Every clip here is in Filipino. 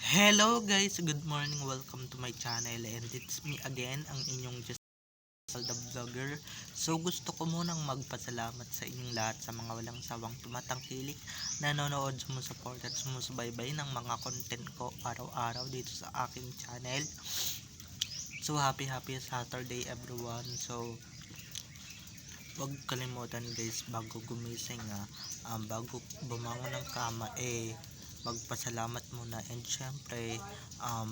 Hello guys, good morning, welcome to my channel and it's me again, ang inyong Jessel the Vlogger. So gusto ko munang magpasalamat sa inyong lahat sa mga walang sawang tumatangkilik, nanonood, sumusuport at sumusubaybay ng mga content ko araw-araw dito sa aking channel. So happy Saturday everyone. So wag kalimutan guys, bago gumising bago bumangon ng kama magpasalamat muna, and syempre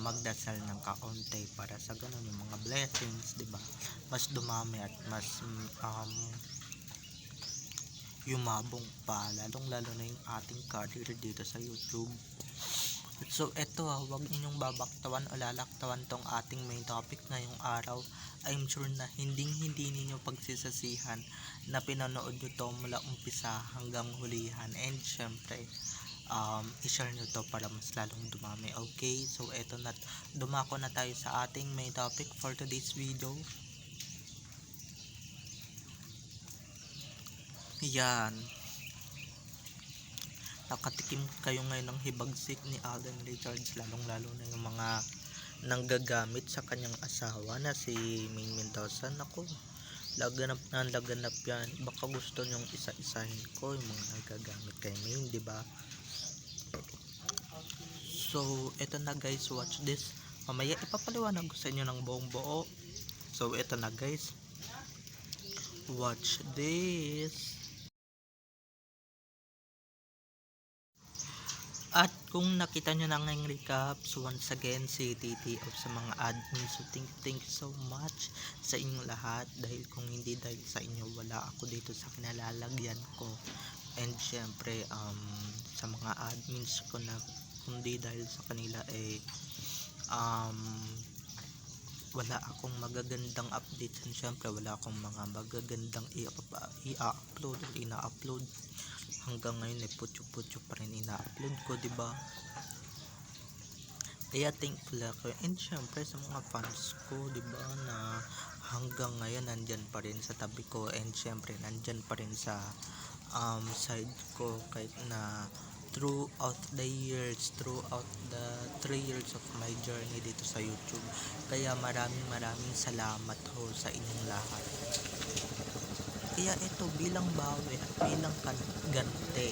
magdasal ng kaunti para sa ganun yung mga blessings, 'di ba? Mas dumami at mas yumabong pa, lalong lalo na yung ating career dito sa YouTube. So eto wag ninyong babaktawan o lalaktawan tong ating main topic ngayong araw. I'm sure na hindi ninyo pagsisasihan na pinanood nyo to mula umpisa hanggang hulihan, and syempre i-share nyo to para mas lalong dumami. Okay, so eto na, dumako na tayo sa ating main topic for today's video. Yan, nakatikim kayo ngayon ng hibagsik ni Alden Richards, lalong lalo na yung mga nanggagamit sa kanyang asawa na si Maine Mendoza. Naku, laganap yan. Baka gusto nyong isa-isahin ko yung mga nagagamit kay Maine, diba? So eto na guys, watch this. Mamaya ipapaliwanag ko sa inyo ng buong buo. So eto na guys, watch this. At kung nakita nyo na ngayong recap, so once again si TT of sa mga admin. So thank you so much sa inyong lahat, dahil kung hindi dahil sa inyo, wala ako dito sa kinalalagyan ko. And syempre sa mga admins ko na kundi dahil sa kanila wala akong magagandang updates, and syempre wala akong mga magagandang i-upload o ina-upload. Hanggang ngayon putyo-putyo pa rin ina-upload ko, diba? Kaya thankful ako, and syempre sa mga fans ko, diba, na hanggang ngayon nandyan pa rin sa tabi ko, and syempre nandyan pa rin sa side ko kahit na throughout the 3 years of my journey dito sa YouTube. Kaya maraming salamat ho sa inyong lahat. Kaya ito, bilang bawi at bilang ganti,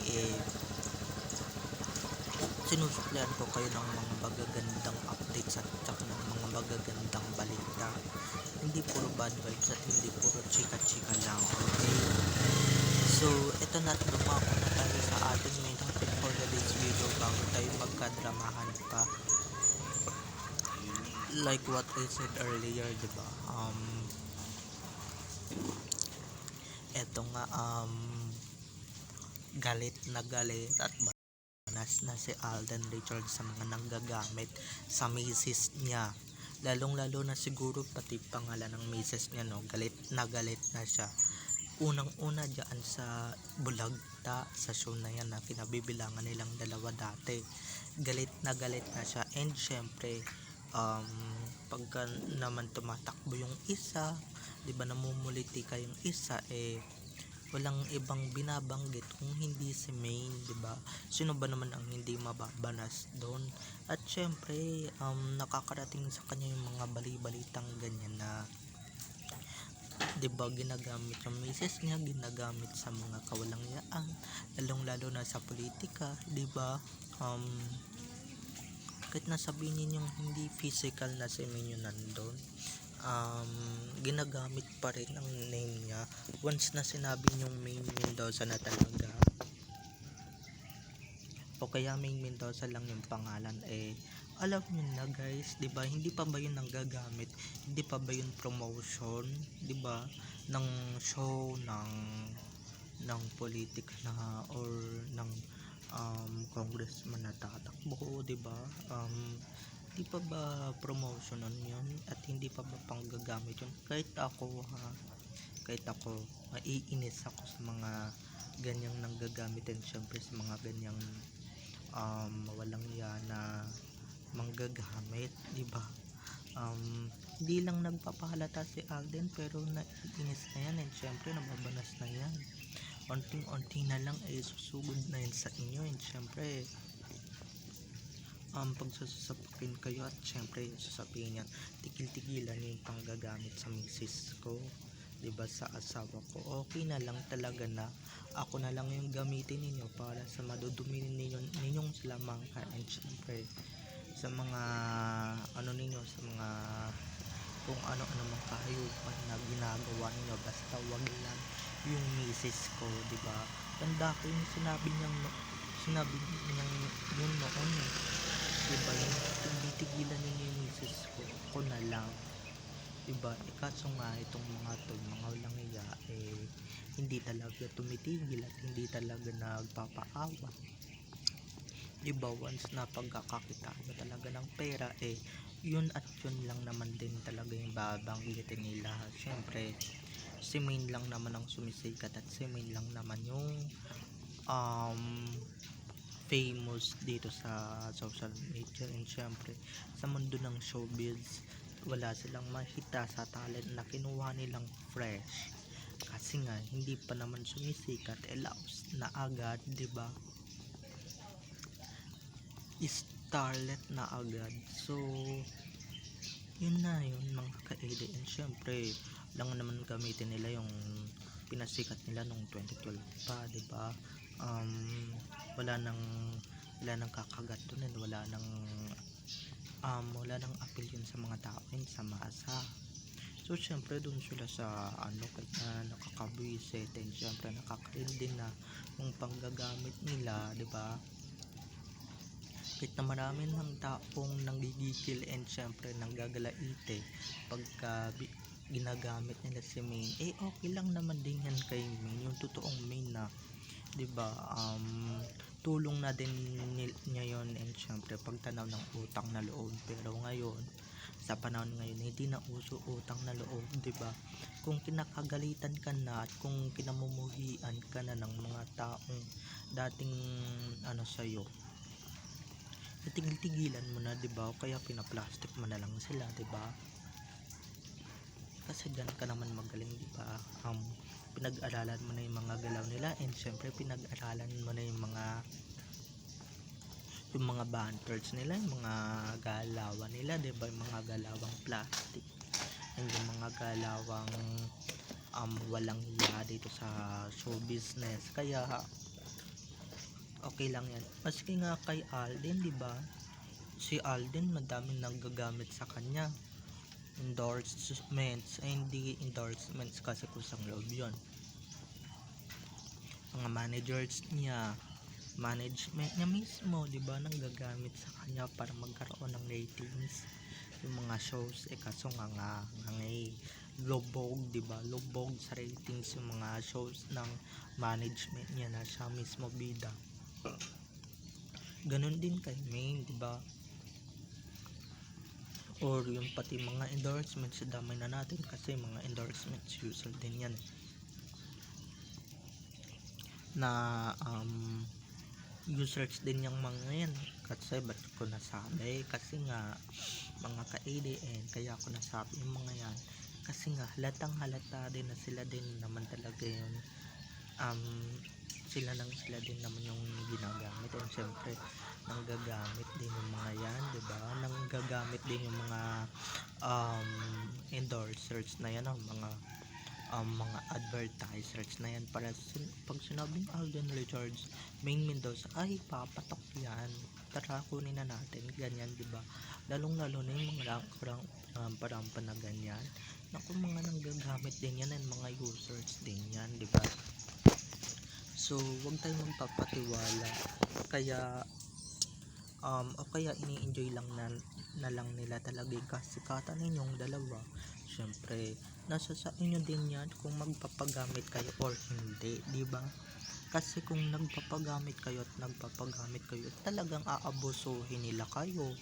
sinusuklian ko kayo ng mga magagandang updates at saka ng mga magagandang balita. Hindi puro bad vibes at hindi puro chika-chika lang, okay? So ito na, dumako na tayo sa ating main topic for today's video bago tayo magkadramahan pa. Like what I said earlier, diba? Eto nga, galit at banas na si Alden Richards sa mga nanggagamit sa misis niya. Lalong lalo na siguro pati pangalan ng misis niya, no? Galit na siya. Unang una dyan sa Bulagta, sa show na yan na kinabibilangan nilang dalawa dati. Galit na siya, and syempre pagka naman tumatakbo yung isa, di ba, namumuliti kayong isa, walang ibang binabanggit kung hindi si Maine, di ba? Sino ba naman ang hindi mababanas doon? At syempre nakakarating sa kanya yung mga bali-balitang ganyan na, di ba, ginagamit yung misis niya, ginagamit sa mga kawalangyaan, lalong lalo na sa politika, di ba? Kahit nasabihin ninyong hindi physical na si Maine yung nandun, ginagamit pa rin ang name niya. Once na sinabi niyong Maine Mendoza na talaga, o kaya Maine Mendoza lang yung pangalan, alam niyo na guys, 'di ba? Hindi pa ba yun nanggagamit? Hindi pa ba yun promotion, 'di ba, ng show ng politika na, or ng congressman na tatakbo, 'di ba? Hindi pa ba promotion on yun, at hindi pa ba panggagamit yun? Kahit ako maiinis ako sa mga ganyang nanggagamit, and syempre sa mga ganyang walang yan na manggagamit, di ba? Hindi lang nagpapahalata si Alden, pero naiinis na yan, and syempre nababanas na yan. Unting-unti na lang susugod na yun sa inyo, and syempre pagsasasapukin kayo at syempre sasabihin niyan, tigil-tigilan niyo yung panggagamit sa misis ko, 'di ba, sa asawa ko. Okay na lang talaga na ako na lang yung gamitin ninyo para sa madudumi ninyong salamangka, and syempre sa mga ano ninyo, sa mga kung ano-ano mang kahayupan na ginagawa ninyo, basta wag lang yung misis ko, 'di ba? Tanda ko yung sinabi niyang yun noon, 'di ba, yung tigil-tigilan ninyo yung misis ko, ako na lang, 'di ba? Kaso nga itong mga to, mga walang iya, hindi talaga tumitigil at hindi talaga nagpapaawa, 'di ba? Once na pagkakakitaan mo talaga ng pera, yun at yun lang naman din talaga yung babanggitin nila. Syempre si Main lang naman ang sumisikat at si Main lang naman yung um famous dito sa social media, and syempre sa mundo ng showbiz wala silang makita sa talent na kinuha nilang fresh, kasi nga hindi pa naman sumisikat, laos na agad, 'di ba? Starlet na agad. So yun na yun mga ka-edi, and syempre lang naman gamitin nila yung pinasikat nila nung 2012 pa, 'di ba? um, wala nang kakagat doon, and wala nang appeal yun sa mga tao, yun sa masa. So syempre doon sila sa ano, kaya nakakabwisit, and syempre nakakain din na yung panggagamit nila, 'di ba? Kahit na marami ng taong nanggigigil and syempre nanggagalaite pagka ginagamit nila si Main, okay lang naman din yan kay Main, yung totoong Main na, 'di ba? Tulong na din niya yon, and syempre pagtanaw ng utang na loob. Pero ngayon, sa panahon ngayon, hindi na uso utang na loob, 'di ba? Kung kinakagalitan ka na at kung kinamumuhian ka na ng mga taong dating ano sa'yo, tigil-tigilan mo na, 'di ba? O kaya pinaplastic mo na lang sila, 'di ba? Kasi diyan ka naman magaling, 'di ba? Pinag-aralan mo na yung mga galaw nila, and syempre pinag-aralan mo na yung mga banters nila, yung mga galawan nila, 'di ba? Yung mga galawang plastic, and yung mga galawang walang hiya dito sa show business. Kaya okay lang yan. Maski nga kay Alden, 'di ba? Si Alden madaming nanggagamit sa kanya. Endorsements, hindi endorsements kasi kusang loob yun. Mga managers niya, management niya mismo, 'di ba, nanggagamit sa kanya para magkaroon ng ratings yung mga shows, kaso nga lubog, 'di ba? Lubog sa ratings yung mga shows ng management niya na siya mismo bida. Ganun din kay Main, 'di ba? Or yung pati mga endorsements, damay na natin kasi mga endorsements usual din yan na users din yung mga yan. Kasi ba't ko nasabi? Kasi nga mga ka-ADN, kaya ako nasabi yung mga yan kasi nga halatang halata din na sila din naman talaga yun, sila din naman yung ginagamit, and syempre nanggagamit din yung mga yan, 'di ba? Nanggagamit din yung mga endorsers na yan, mga advertisers na yan, para pag sinabing Alden Richards, Main Mendoza, ay papatok yan, tara kunin na natin, ganyan, 'di ba? Lalong lalo na yung mga rampa na ganyan, naku, mga nanggagamit din yan, and mga users din yan, 'di ba? So wag tayong magpapatiwala, kaya o kaya ini-enjoy lang na lang nila talaga yung kasikatan ninyong dalawa. Syempre nasa sa inyo din yan kung magpapagamit kayo or hindi, 'di ba? Kasi kung nagpapagamit kayo talagang aabusuhin nila kayo.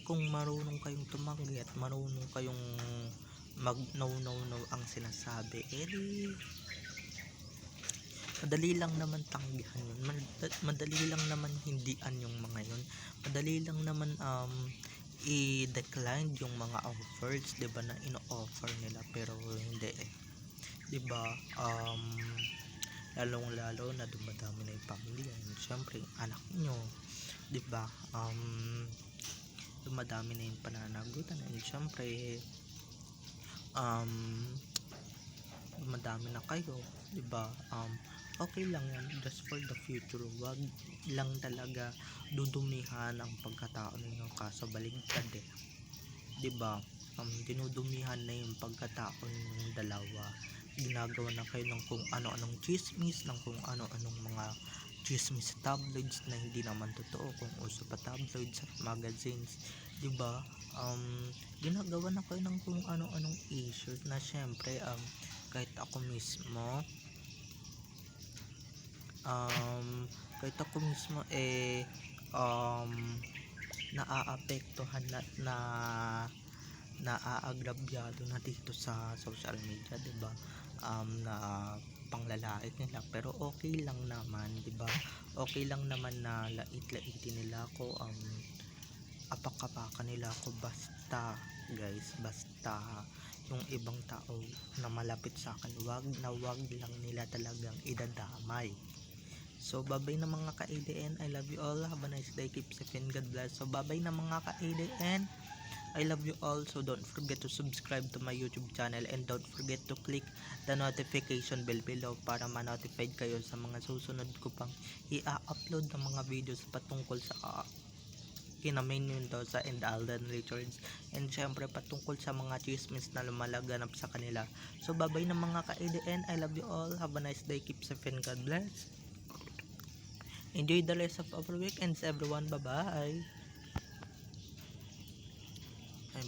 Kung marunong kayong tumanggi at marunong kayong mag no ang sinasabi, di madali lang naman tanggihan yun, madali lang naman hindian yung mga yun, madali lang naman i-decline yung mga offers, 'di ba, na ino-offer nila, pero hindi, 'di ba? Lalong lalo na dumadami na yung pamilya, and syempre yung anak nyo, 'di ba? Dumadami na yung pananagutan and syempre um dumadami na kayo, 'di ba? Okay lang yan, just for the future. Wag lang talaga dudumihan ang pagkatao ninyo, kaso baligtad 'di ba? Dinudumihan na yung pagkatao ng dalawa. Ginagawa na kayo ng kung ano-anong chismis, ng kung ano-anong mga chismis sa tabloids na hindi naman totoo, kung uso pa tabloids at magazines, 'di ba? Ginagawa na kayo ng kung ano-anong issues na syempre kahit ako mismo kahit ako mismo naaapektuhan na naaagrabyado na dito sa social media, 'di ba? Na panglalait nila, pero okay lang naman, 'di ba? Okay lang naman na lait-laitin nila ako, apak-apakan nila ako, basta guys, basta yung ibang tao na malapit sa akin, wag lang nila talagang idadamay. So babay na mga ka-ADN, I love you all, have a nice day, keep safe and God bless. So babay na mga ka-ADN, I love you all. So don't forget to subscribe to my YouTube channel and don't forget to click the notification bell below para ma-notified kayo sa mga susunod ko pang i-upload ng mga videos patungkol sa kina Maine Mendoza and Alden Richards, and syempre patungkol sa mga chismis na lumalaganap sa kanila. So babay na mga ka-ADN, I love you all, have a nice day, keep safe and God bless. Enjoy the rest of our weekends everyone, bye bye. Ay,